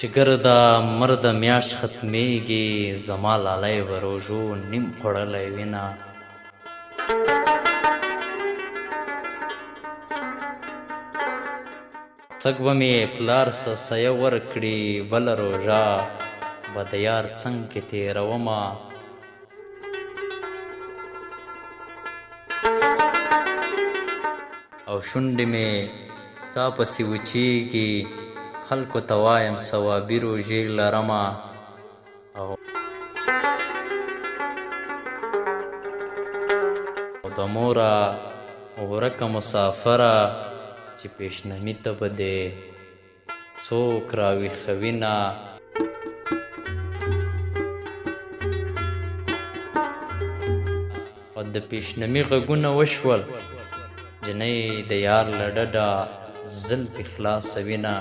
چې ګرده مرده میاشت ختمیږي زما لالی به روژو نیم خوړلی وینه څک به مې پلار سیه ورکړي بله روژه به د یار څنګ کې تېرومه او شونډې مې تا پسې وچیږي خلکو ته وایم ثوابي روژې لرمه او د موره ورکه مسافره چې پیشنمي ته به دې څوک راویښوینه او د پیشنمي غږونه وشول جنۍ د یار له ډډه زلفې خلاصوینه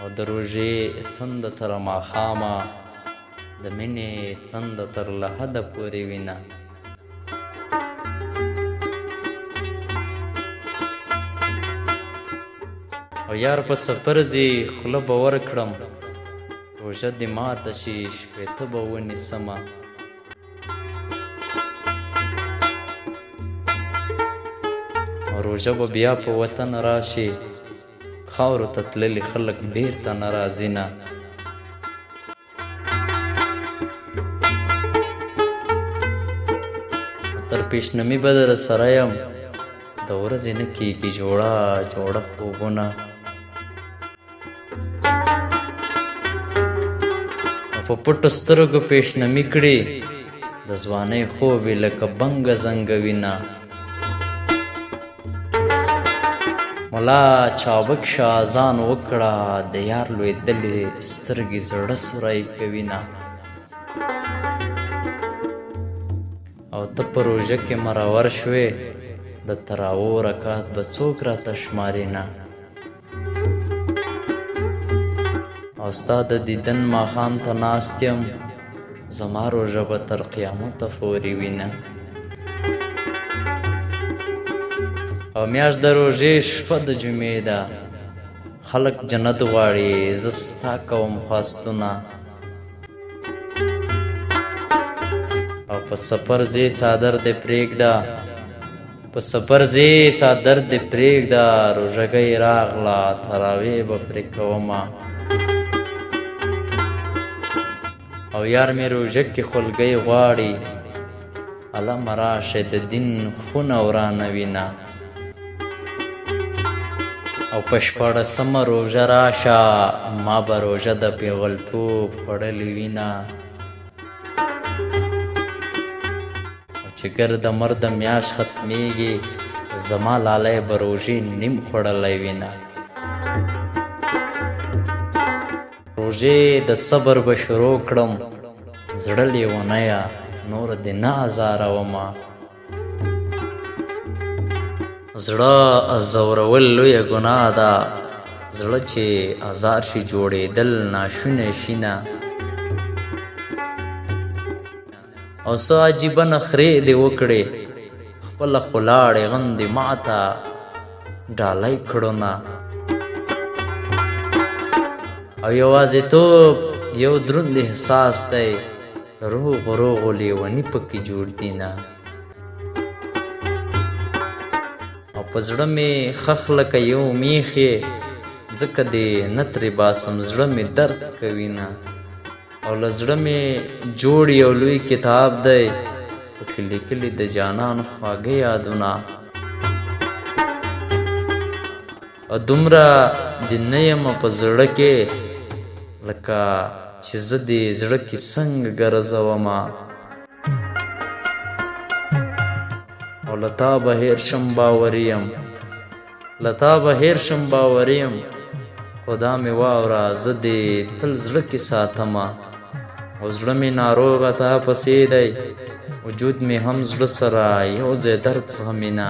او د روژې تنده تر ماښامه د مینې تنده تر لحده پورې وینه او یار په سفر ځي خوله به ورکړم روژه دې ماته شي شپېته به ونیسمه او روژه به بیا په وطن راشي خاورو ته تللي خلک بیرته نه راځي نه تر پیشنمي به در سره یم د ورځې نه کېږي جوړه جوړه خوبونه او په پټو سترګو پیشنمي کړي د ځوانۍ خوب یې لکه بنګه زنګوینه ملا چابک شه اذان وکړه د یار لوېدلې سترګې زړه سوری کوینه او ته په روژه کې مرور شوې د تراوو رکات به څوک راته شمارینه او ستا د دیدن ماښام ته ناست یم زما روژه به تر قیامته پورې وینه او میاشت د روژې شپه د جمعې ده خلک جنت غواړي زه ستا کوم خواستونه او په سفر ځې څادر دې پرېږده په سفر ځې څادر دې پرېږده روژګۍ راغله تراوې به پرې کومه او یار مې روژه کې خولګۍ غواړي علمه راشه د دین خونه ورانه وینه او په شپاړسمه روژه راشه ما به روژه د پیغلتوب خوړلې وینه او چې ګرده مرده میاشت ختمیږي زما لالی به روژې نیم خوړلی وینه روژې د صبر به شروع کړم زړه لیونیه نور دې نه ازارومه زړه ازورول لویه ګناه ده زړه چې ازار شي جوړېدل ناشونی شي نه او څه عجیبه نخرې دې وکړې خپله خو لاړې غندې ماته ډالۍ کړو نه او یوازیتوب یو دروند احساس دی روغ روغو لیوني پکې جوړ دي نه او په زړه مې خخ لکه یو میخ یې ځکه دې نه ترې باسم زړه مې درد کوي نه او له زړه مې جوړ یو لوی کتاب دی پکې لیکلي د جانان خواږه یادونه او دومره دې نه یم په زړه کې لکه چې زه دې زړه کې څنګه ګرځومه او له تا به هېر شم باوري یم له تا به هېر شم باوري یم خو دا مې واوره زه دې تل زړه کې ساتمه او زړه مې ناروغه تا پسې دی وجود مې هم زړه سره یو ځای درد زغمینه